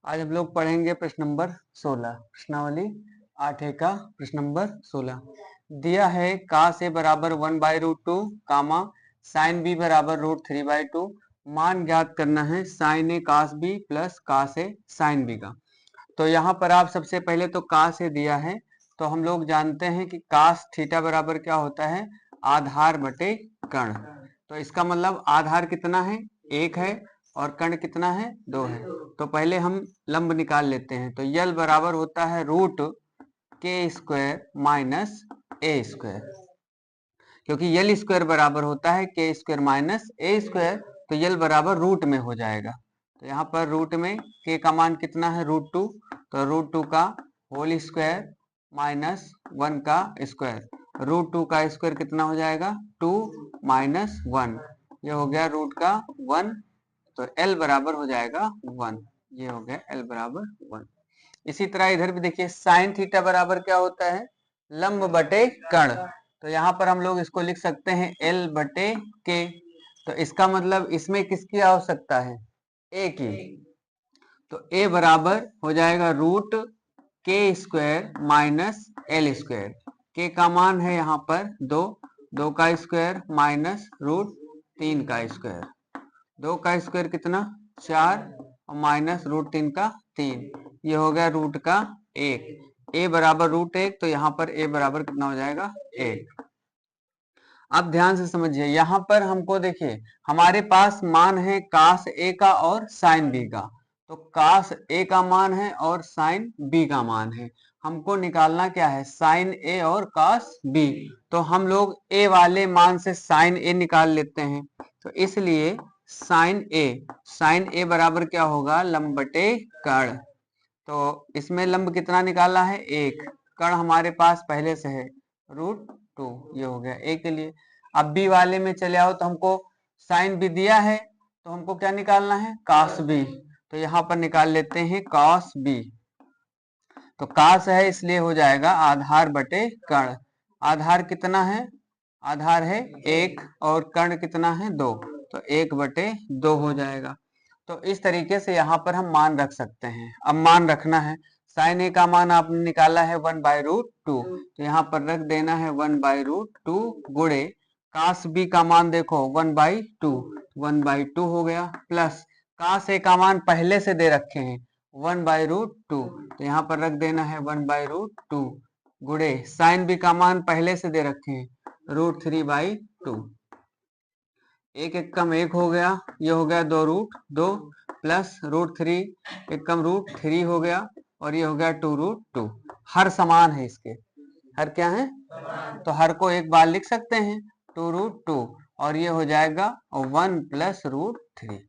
आज हम लोग पढ़ेंगे प्रश्न नंबर 16। प्रश्नावली 8 का प्रश्न नंबर 16 दिया है। cos a बराबर 1/√2 कामा sin b बराबर √3/2। मान ज्ञात करना है sin a cos b plus cos a sin b का। तो यहाँ पर आप सबसे पहले तो cos a दिया है, तो हम लोग जानते हैं कि cos थीटा बराबर क्या होता है, आधार बटे कर्ण। तो इसका मतलब आधार कितना है, 1 है, और कर्ण कितना है, 2 है। तो पहले हम लंब निकाल लेते हैं। तो यल बराबर होता है √k² माइनस ए स्क्वायर, क्योंकि यल स्क्वायर बराबर होता है k² माइनस ए स्क्वायर, तो यल बराबर रूट में हो जाएगा। तो यहाँ पर रूट में k का मान कितना है, √2, तो √2 का होल स्क्वायर माइनस 1 का स्क्वायर। √2 का स्क्वायर कितना हो जाएगा, 2 माइनस 1, ये हो गया रूट का 1। तो L बराबर हो जाएगा 1, ये हो गया L बराबर 1। इसी तरह इधर भी देखिए साइन थीटा बराबर क्या होता है, लंब बटे कर्ण। तो यहाँ पर हम लोग इसको लिख सकते हैं L बटे K। तो इसका मतलब इसमें किसकी आवश्यकता है, A की। तो A बराबर हो जाएगा √k² minus L square. K का मान है यहाँ पर 2, 2 का स्क्वायर माइनस √3 का स्क्वायर। 2 का स्क्वायर कितना, 4, और माइनस √3 का 3, ये हो गया रूट का 1। a बराबर √1, तो यहाँ पर a बराबर कितना हो जाएगा, 1। अब ध्यान से समझिए, यहाँ पर हमको देखिए हमारे पास मान है cos a का और sin b का। तो cos a का मान है और sin b का मान है। हमको निकालना क्या है, sin a और cos b। तो हम लोग a वाले मान से sin a निकाल लेते हैं। तो इसलिए sin a बराबर क्या होगा, लंब बटे कर्ण। तो इसमें लंब कितना निकाला है, 1, कर्ण हमारे पास पहले से है √2, ये हो गया a के लिए। अब b वाले में चले आओ, तो हमको sin b दिया है, तो हमको क्या निकालना है, cos b। तो यहाँ पर निकाल लेते हैं cos b। तो cos है इसलिए हो जाएगा आधार बटे कर्ण। आधार कितना है, आधार है 1, और कर्ण कितना है, 2, तो 1/2 हो जाएगा। तो इस तरीके से यहाँ पर हम मान रख सकते हैं। अब मान रखना है, sin a का मान आपने निकाला है 1/√2, तो यहाँ पर रख देना है 1/√2 गुणे cos b का मान देखो 1/2, 1/2 हो गया, प्लस cos a का मान पहले से दे रखे हैं 1/√2, तो यहाँ पर रख देना है 1/√2 गुणे sin b का मान पहले से दे रखे हैं √3/2। एक एक कम एक हो गया, ये हो गया 2√2 प्लस √3, एक कम √3 हो गया, और ये हो गया 2√2। हर समान है इसके, हर क्या है, तो हर को एक बार लिख सकते हैं 2√2, और ये हो जाएगा 1 प्लस √3,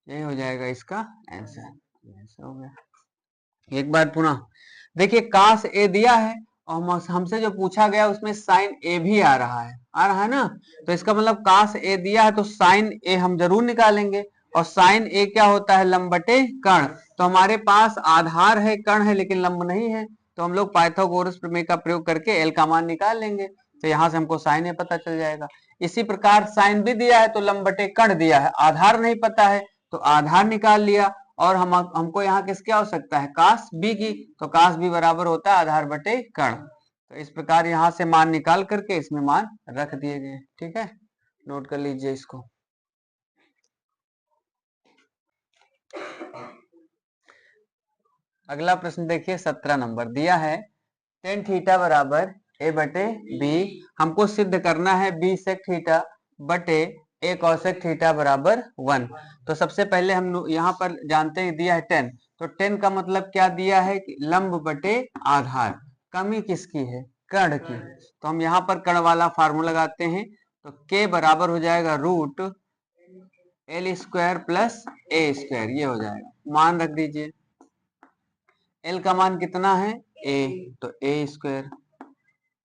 यही हो जाएगा इसका आंसर। हो गया। एक बार पुनः देखिए, cos a दिया है और हमसे जो पूछा गया उसमें sin a भी आ रहा है ना। तो इसका मतलब cos a दिया है तो sin a हम जरूर निकालेंगे, और sin a क्या होता है, लंब बटे कर्ण। तो हमारे पास आधार है, कर्ण है, लेकिन लंब नहीं है, तो हम लोग पाइथागोरस प्रमेय का प्रयोग करके L का मान निकाल लेंगे। तो यहाँ से हमको sin a पता चल जाएगा। इसी प्रकार sin b दिया है तो लंब बटे कर्ण दिया है, आधार नहीं पता है तो आधार निकाल लिया। और हमको यहाँ किसकी आवश्यकता है, cos b की। तो cos b बराबर होता है आधार बटे कर्ण। तो इस प्रकार यहाँ से मान निकाल करके इसमें मान रख दिए गए। ठीक है, नोट कर लीजिए इसको। अगला प्रश्न देखिए, 17 नंबर दिया है tan थीटा बराबर a बटे b। हमको सिद्ध करना है b sec थीटा बटे a cosec थीटा बराबर 1। तो सबसे पहले हम यहाँ पर जानते हैं दिया है 10, तो 10 का मतलब क्या दिया है कि लंब बटे आधार। कमी किसकी है, कर्ण की। तो हम यहाँ पर कर्ण वाला फार्मूला लगाते हैं। तो k बराबर हो जाएगा √L² प्लस a², ये हो जाएगा। मान रख दीजिए, L का मान कितना है, a, तो a²।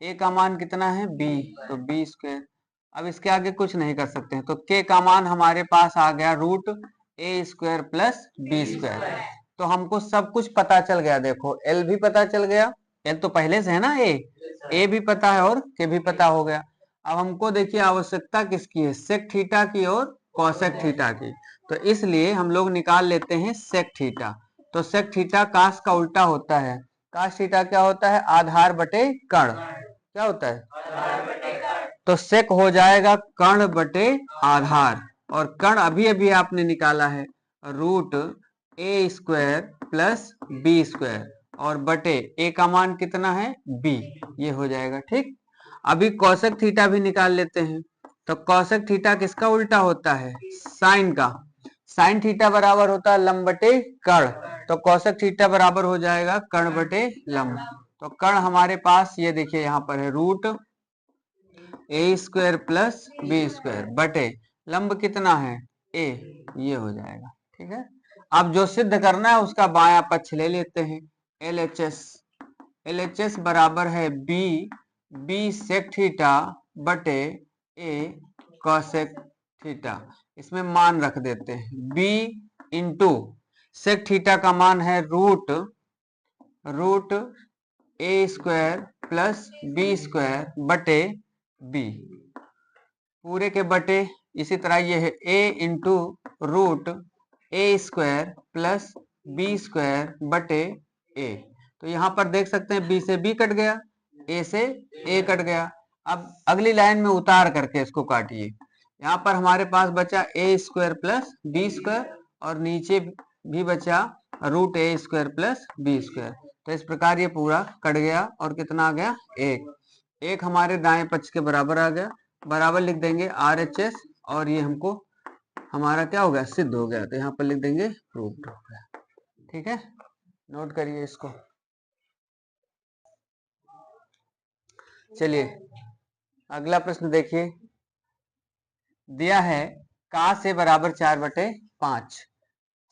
a का मान कितना है, b, तो b²। अब इसके आगे कुछ नहीं कर सकते हैं, तो k का मान हमारे पास आ गया √a² प्लस b²। तो हमको सब कुछ पता चल गया। देखो L भी पता चल गया, L तो पहले से है ना, a भी पता है और k भी पता हो गया। अब हमको देखिए आवश्यकता किसकी है, सेक थीटा की और कॉसेक थीटा की। तो इसलिए हम लोग निकाल लेते हैं सेक थीटा। तो सेक थीटा कास का उल्टा होता है। कास थीटा क्या होता है? आधार बटे कर्ण। क्या होता है? तो सेक हो जाएगा कर्ण बटे आधार, और कर्ण अभी अभी आपने निकाला है root A square plus B square, और बटे ए का मान कितना है? बी। ये हो जाएगा। ठीक, अभी कौशक थीटा भी निकाल लेते हैं। तो कौशक थीटा किसका उल्टा होता है? साइन का। साइन थीटा बराबर होता है लंब बटे कर्ण, तो कौशक थीटा बराबर हो जाएगा कर्ण बटे लंब। तो कर्ण हमारे पास ये देखिए यहाँ पर है root A square plus B square बटे लंब कितना है? ए। ये हो जाएगा। ठीक है, अब जो सिद्ध करना है उसका बायां पक्ष ले लेते हैं। LHS बराबर है बी सेक थीटा बटे ए कॉसेक थीटा। इसमें मान रख देते हैं। b इंटू सेक थीटा का मान है root A square plus B square बटे बी, पूरे के बटे। इसी तरह ये है a into root A square plus B square बटे ए। तो यहाँ पर देख सकते हैं b से b कट गया, a से a कट गया। अब अगली लाइन में उतार करके इसको काटिए। यहाँ पर हमारे पास बचा ए स्क्वायर प्लस बी स्क्वायर, और नीचे भी बचा root A square plus B square. तो इस प्रकार ये पूरा कट गया, और कितना आ गया? एक हमारे दाएं पक्ष के बराबर आ गया। बराबर लिख देंगे RHS, और ये हमको हमारा क्या हो गया? सिद्ध हो गया। तो यहाँ पर लिख देंगे प्रूव्ड हो गया। ठीक है, नोट करिए इसको। चलिए अगला प्रश्न देखिए। दिया है का से बराबर 4/5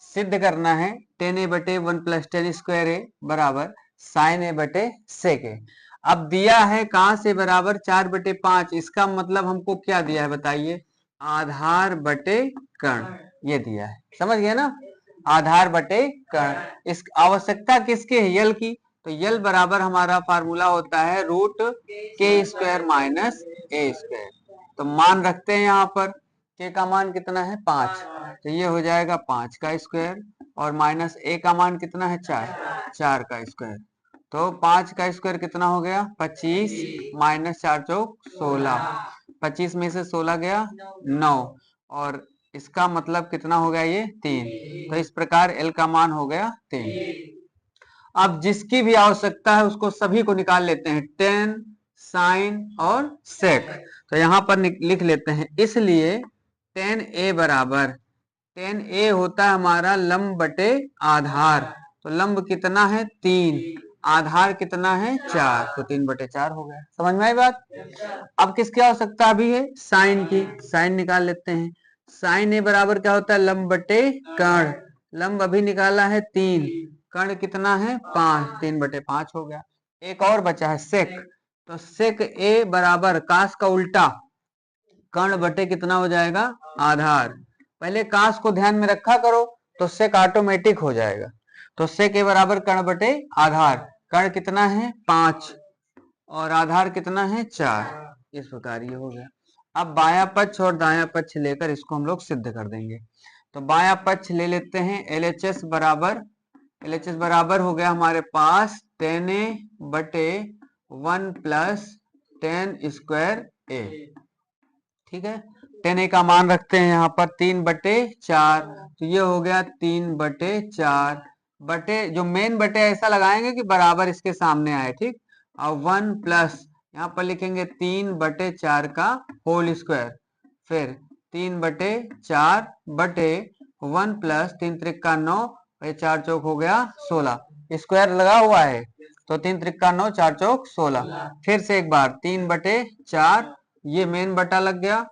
सिद्ध करना है। tan a बटे 1 प्लस tan स्क्वायर ए बराबर साइन ए बटे सेक ए। अब दिया है का से बराबर 4/5, इसका मतलब हमको क्या दिया है बताइए? आधार बटे कर्ण, ये दिया है। समझ गए ना? आधार बटे कर्ण। इस आवश्यकता किसके है? यल की। तो यल बराबर हमारा फार्मूला होता है रूट के स्क्वायर माइनस ए स्क्वायर। तो मान रखते हैं यहाँ पर, के का मान कितना है? 5। तो ये हो जाएगा 5 का स्क्वायर, और माइनस ए का मान कितना है? 4 का स्क्वायर। तो 5 का स्क्वायर कितना हो गया? 25 माइनस 4 चौक 16। 25 में से 16 गया 9, और इसका मतलब कितना हो गया? ये 3। तो इस प्रकार एल का मान हो गया 3। अब जिसकी भी आवश्यकता है उसको सभी को निकाल लेते हैं, टेन, साइन और सेक। तो यहाँ पर लिख लेते हैं। इसलिए टेन ए बराबर, टेन ए होता है हमारा लंब बटे आधार। तो लंब कितना है? 3, आधार कितना है? 4। तो 3/4 हो गया। समझ में आई बात? अब किसकी आवश्यकता अभी है? साइन की। साइन निकाल लेते हैं। साइन ए बराबर क्या होता है? लंब बटे कर्ण। लंब अभी निकाला है 3, कर्ण कितना है? 5। 3/5 हो गया। एक और बचा है सेक। तो सेक ए बराबर कास का उल्टा कर्ण बटे कितना हो जाएगा? आधार। पहले कास को ध्यान में रखा करो, तो सेक ऑटोमेटिक हो जाएगा। तो सेक ए बराबर कर्ण बटे आधार। कर्ण कितना है? 5, और आधार कितना है? 4। इस प्रकार ये हो गया। अब बायां पक्ष और दायां पक्ष लेकर इसको हम लोग सिद्ध कर देंगे। तो बायां पक्ष ले लेते हैं। LHS बराबर हो गया हमारे पास tan a बटे 1 प्लस tan स्क्वायर ए। ठीक है, tan a का मान रखते हैं यहाँ पर 3/4। तो ये हो गया 3/4 बटे, जो मेन बटे ऐसा लगाएंगे कि बराबर इसके सामने आए। ठीक, और 1 प्लस यहाँ पर लिखेंगे 3/4 का होल स्क्वायर, फिर 3/4 बटे 1 प्लस 3 त्रिका 9, 4 चौक हो गया 16। स्क्वायर लगा हुआ है, तो 3 त्रिका 9, 4 चौक 16। फिर से एक बार 3/4, ये मेन बटा लग गया।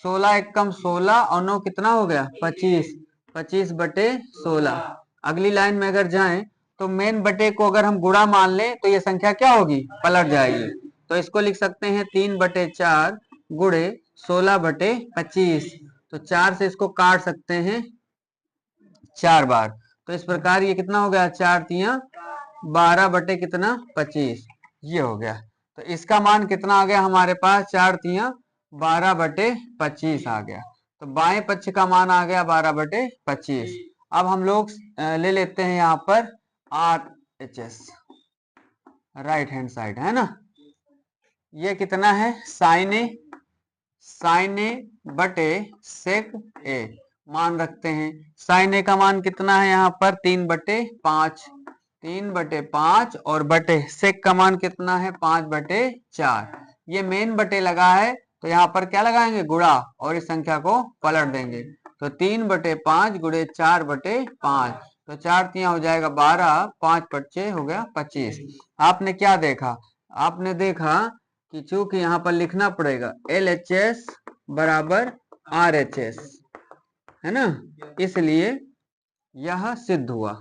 16 एकम 16, और 9 कितना हो गया? 25। 25/16। अगली लाइन में अगर जाएं तो मेन बटे को अगर हम गुणा मान लें तो ये संख्या क्या होगी? पलट जाएगी। तो इसको लिख सकते हैं 3/4 गुणे 16/25। तो 4 से इसको काट सकते हैं 4 बार। तो इस प्रकार ये कितना हो गया? 4 तिया 12 बटे कितना? 25। ये हो गया। तो इसका मान कितना आ गया हमारे पास? 4 तिया 12/25 आ गया। तो बाएं पक्ष का मान आ गया 12/25, अब हम लोग ले लेते हैं यहाँ पर RHS, राइट हैंड साइड, है ना। ये कितना है, साइन ए बटे सेक ए मान रखते हैं। साइन ए का मान कितना है यहाँ पर 3/5, 3/5 और बटे सेक का मान कितना है 5/4। ये मेन बटे लगा है तो यहाँ पर क्या लगाएंगे, गुणा, और इस संख्या को पलट देंगे। तो 3/5 गुणे 4/5, तो 4 तिया हो जाएगा 12, 5/6 हो गया 25। आपने क्या देखा, आपने देखा कि चूंकि यहाँ पर लिखना पड़ेगा LHS बराबर RHS, है ना, इसलिए यह सिद्ध हुआ,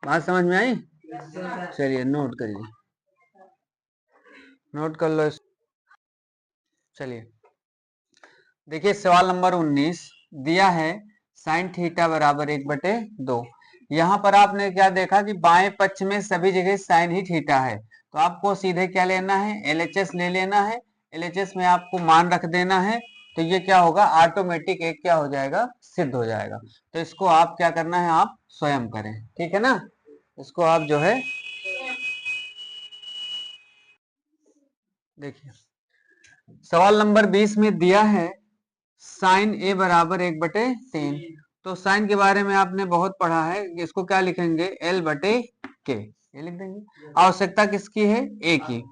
बात समझ में आई। चलिए नोट करिए, नोट कर लो। चलिए देखिए सवाल नंबर 19 दिया है साइन थीटा बराबर 1/2। यहाँ पर आपने क्या देखा कि बाएं पक्ष में सभी जगह साइन ही थीटा है, तो आपको सीधे क्या लेना है, LHS ले लेना है। LHS में आपको मान रख देना है, तो ये क्या होगा, ऑटोमेटिक एक क्या हो जाएगा, सिद्ध हो जाएगा। तो इसको आप क्या करना है, आप स्वयं करें, ठीक है ना। इसको आप जो है देखिए सवाल नंबर 20 में दिया है साइन ए बराबर 1/3। तो साइन के बारे में आपने बहुत पढ़ा है, इसको क्या लिखेंगे, L/K, ये लिख देंगे। आवश्यकता किसकी है, ए की,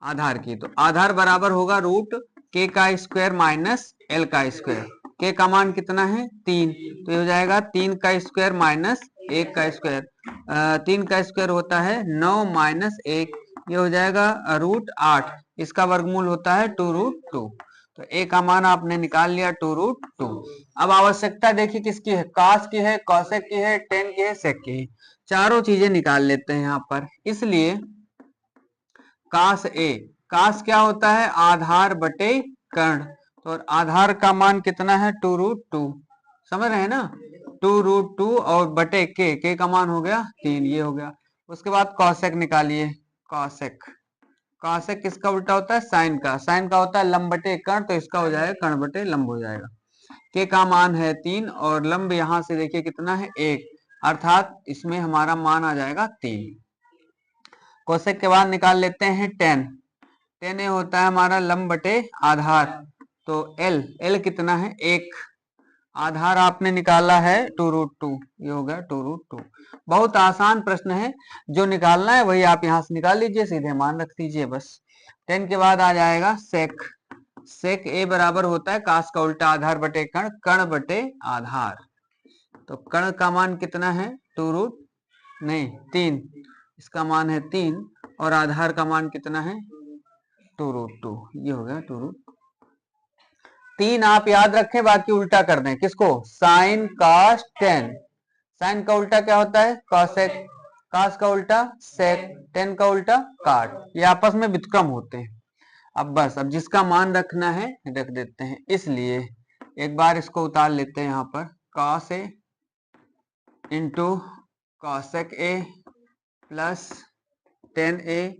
आधार की। तो आधार बराबर होगा √K का स्क्वायर माइनस L का स्क्वायर। K का मान कितना है 3, तो ये हो जाएगा 3 का स्क्वायर माइनस 1 का स्क्वायर। 3 का स्क्वायर होता है 9 माइनस 1, ये हो जाएगा √8। इसका वर्गमूल होता है 2√2। तो ए का मान आपने निकाल लिया 2√2। अब आवश्यकता देखिए किसकी है, कास की है, कौसेक की है, टेन की है, सेक की है। चारों चीजें निकाल लेते हैं यहाँ पर। इसलिए कास ए, कास क्या होता है, आधार बटे कर्ण। तो आधार का मान कितना है 2√2, समझ रहे हैं ना, 2√2 और बटे के का मान हो गया 3, ये हो गया। उसके बाद कौसेक निकालिए, कौसेक, कौसेक किसका उल्टा होता है, साइन का। साइन का होता है लंब बटे कर्ण, तो इसका हो जाएगा कर्ण बटे लंब हो जाएगा। के का मान है 3 और लंब यहां से देखिए कितना है 1, अर्थात इसमें हमारा मान आ जाएगा 3। कोसेक के बाद निकाल लेते हैं टेन। टेन ये होता है हमारा लंब बटे आधार, तो एल कितना है 1, आधार आपने निकाला है 2√2, ये हो गया 2√2। बहुत आसान प्रश्न है, जो निकालना है वही आप यहाँ से निकाल लीजिए, सीधे मान रख दीजिए बस। 10 के बाद आ जाएगा सेक। सेक ए बराबर होता है कास का उल्टा आधार बटे कर्ण, कर्ण बटे आधार। तो कर्ण का मान कितना है 3, इसका मान है 3 और आधार का मान कितना है 2√2, ये हो गया 2√2। 3 आप याद रखें, बाकी उल्टा कर दें, किसको, साइन कास टेन। साइन का उल्टा क्या होता है कॉसेक, कास का उल्टा सेक, टेन का उल्टा काट, ये आपस में व्युत्क्रम होते हैं। अब बस, अब जिसका मान रखना है रख देते हैं। इसलिए एक बार इसको उतार लेते हैं यहाँ पर, cos A into cosec A plus 10a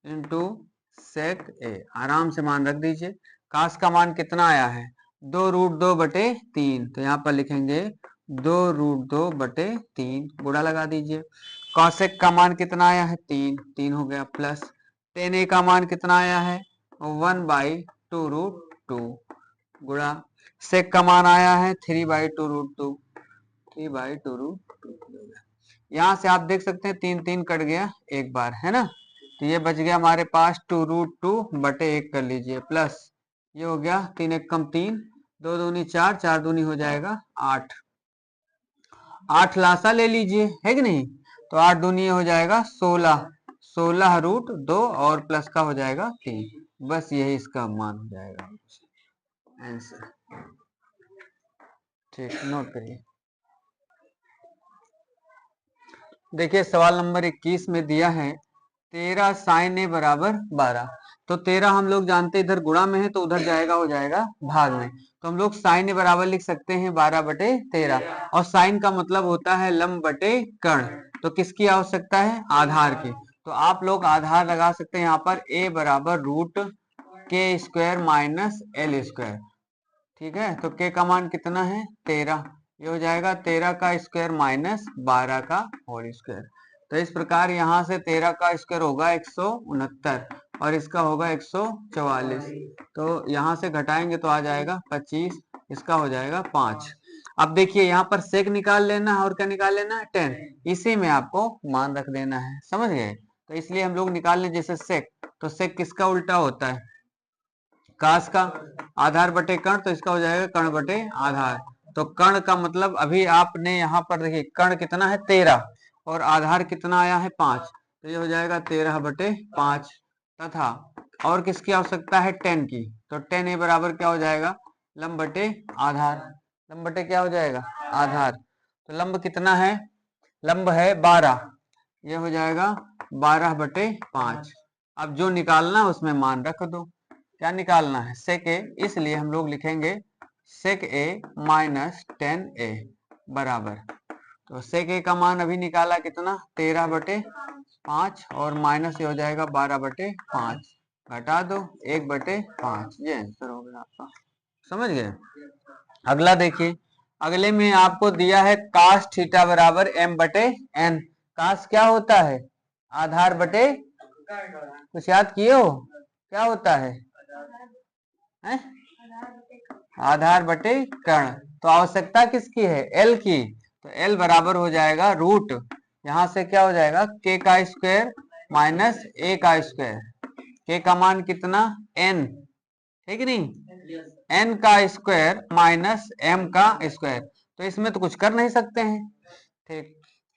into sec A, आराम से मान रख दीजिए। कास का मान कितना आया है 2√2/3, तो यहाँ पर लिखेंगे 2√2/3, गुणा लगा दीजिए। कॉसेक का मान कितना आया है 3 हो गया, प्लस 10a का मान कितना आया है 1/2√2, गुणा सेक का मान आया है 3/2√2, 3/2√2। यहाँ से आप देख सकते हैं 3 कट गया एक बार, है ना, तो ये बच गया हमारे पास 2√2/1 कर लीजिए, प्लस ये हो गया 3 1 कम 3, 2 दूनी 4, 4 दूनी हो जाएगा 8, 8 लासा ले लीजिए, है कि नहीं, तो 8 दूनी हो जाएगा 16, 16√2 और प्लस का हो जाएगा 3, बस यही इसका मान हो जाएगा आंसर। ठीक, नोट करिए। देखिए सवाल नंबर 21 में दिया है 13 साइन ए बराबर 12। तो 13 हम लोग जानते हैं इधर गुणा में है, तो उधर जाएगा हो जाएगा भाग में। तो हम लोग साइन ए बराबर लिख सकते हैं 12/13, और साइन का मतलब होता है लंब बटे कर्ण। तो किसकी आवश्यकता है, आधार की। तो आप लोग आधार लगा सकते हैं यहाँ पर, a बराबर √K² माइनस L²। ठीक है, तो k का मान कितना है 13, ये हो जाएगा 13 का स्क्वायर माइनस 12 का होल स्क्वायर। तो इस प्रकार यहाँ से 13 का स्क्वायर होगा 169 और इसका होगा 144। तो यहाँ से घटाएंगे तो आ जाएगा 25, इसका हो जाएगा 5। अब देखिए यहाँ पर सेक निकाल लेना है और क्या निकाल लेना है 10, इसी में आपको मान रख देना है, समझ गए। तो इसलिए हम लोग निकाल लें जैसे सेक, तो सेक किसका उल्टा होता है काश का, आधार बटे कर्ण, तो इसका हो जाएगा कर्ण बटे आधार। तो कर्ण का मतलब अभी आपने यहाँ पर देखिए कर्ण कितना है 13 और आधार कितना आया है 5, तो ये हो जाएगा 13 बटे 5। तथा और किसकी आवश्यकता है 10 की, तो 10 ए बराबर क्या हो जाएगा लंब बटे आधार, लंब बटे क्या हो जाएगा आधार। तो लंब कितना है, लंब है 12, ये हो जाएगा 12 बटे 5। अब जो निकालना उसमें मान रख दो, क्या निकालना है सेक ए, इसलिए हम लोग लिखेंगे सेक ए माइनस 10a बराबर, तो सेक ए का मान अभी निकाला कितना 13 बटे 5 और माइनस ये हो जाएगा 12 बटे 5, घटा दो 1 बटे 5, ये आंसर हो गया आपका, समझ गए। अगला देखिए, अगले में आपको दिया है कास थीटा बराबर m बटे n। कास क्या होता है आधार बटे, कुछ याद किए हो क्या होता है, आधार बटे कर्ण। तो आवश्यकता किसकी है L की, तो L बराबर हो जाएगा रूट, यहां से क्या हो जाएगा k का स्क्वायर माइनस a का स्क्वायर, k का मान कितना n, ठीक नहीं, n का स्क्वायर माइनस m का स्क्वायर। तो इसमें तो कुछ कर नहीं सकते हैं, ठीक।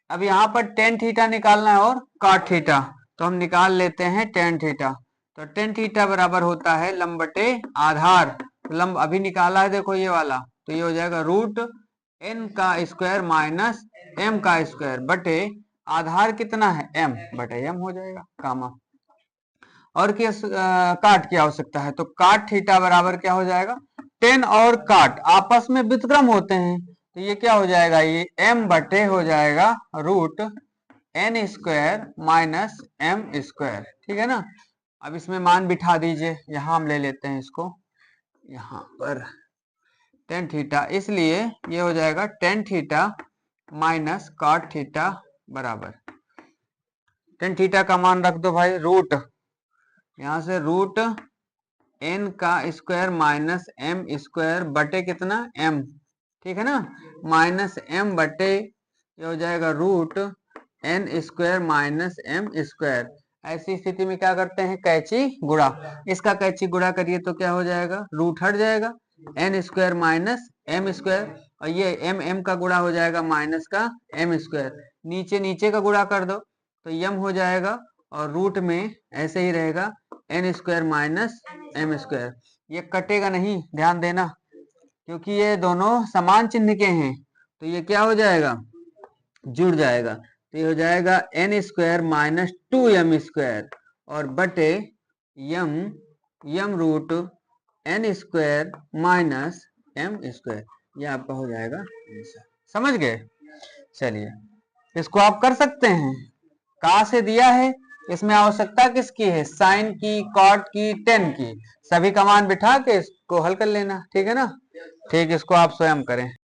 अब यहाँ पर टेन थीटा निकालना है और कॉट थीटा, तो हम निकाल लेते हैं टेन थीटा। तो टेन थीटा बराबर होता है लंब बटे आधार, तो लंब अभी निकाला है देखो ये वाला, तो ये हो जाएगा रूट n का स्क्वायर माइनस m का स्क्वायर बटे आधार कितना है m बटे m हो जाएगा कामा। और किस काट की आवश्यकता है, तो काट थीटा बराबर क्या हो जाएगा, टेन और काट आपस में व्युत्क्रम होते हैं, तो ये क्या हो जाएगा, ये m बटे हो जाएगा root n square minus m square, ठीक है ना। अब इसमें मान बिठा दीजिए, यहां हम ले लेते हैं इसको यहाँ पर टेन थीटा, इसलिए ये हो जाएगा tan theta minus cot theta बराबर, टेन थीटा का मान रख दो भाई रूट, यहां से रूट n का स्क्वायर माइनस m स्क्वायर बटे कितना m, ठीक है ना, माइनस m बटे ये हो जाएगा root n square minus m square. ऐसी स्थिति में क्या करते हैं कैची गुणा, इसका कैची गुणा करिए तो क्या हो जाएगा रूट हट जाएगा n square minus m square, और ये m का गुणा हो जाएगा माइनस का m स्क्वायर, नीचे नीचे का गुणा कर दो तो m हो जाएगा और रूट में ऐसे ही रहेगा n square minus m square. ये कटेगा नहीं, ध्यान देना, क्योंकि ये दोनों समान चिन्ह के हैं, तो ये क्या हो जाएगा जुड़ जाएगा, तो ये हो जाएगा n square minus 2m square और बटे m root n square minus m square, ये आपका हो जाएगा आंसर, समझ गए। चलिए इसको आप कर सकते हैं, कहाँ से दिया है, इसमें आवश्यकता किसकी है साइन की, कॉट की, टेन की, सभी का मान बिठा के इसको हल कर लेना, ठीक है ना। ठीक, इसको आप स्वयं करें।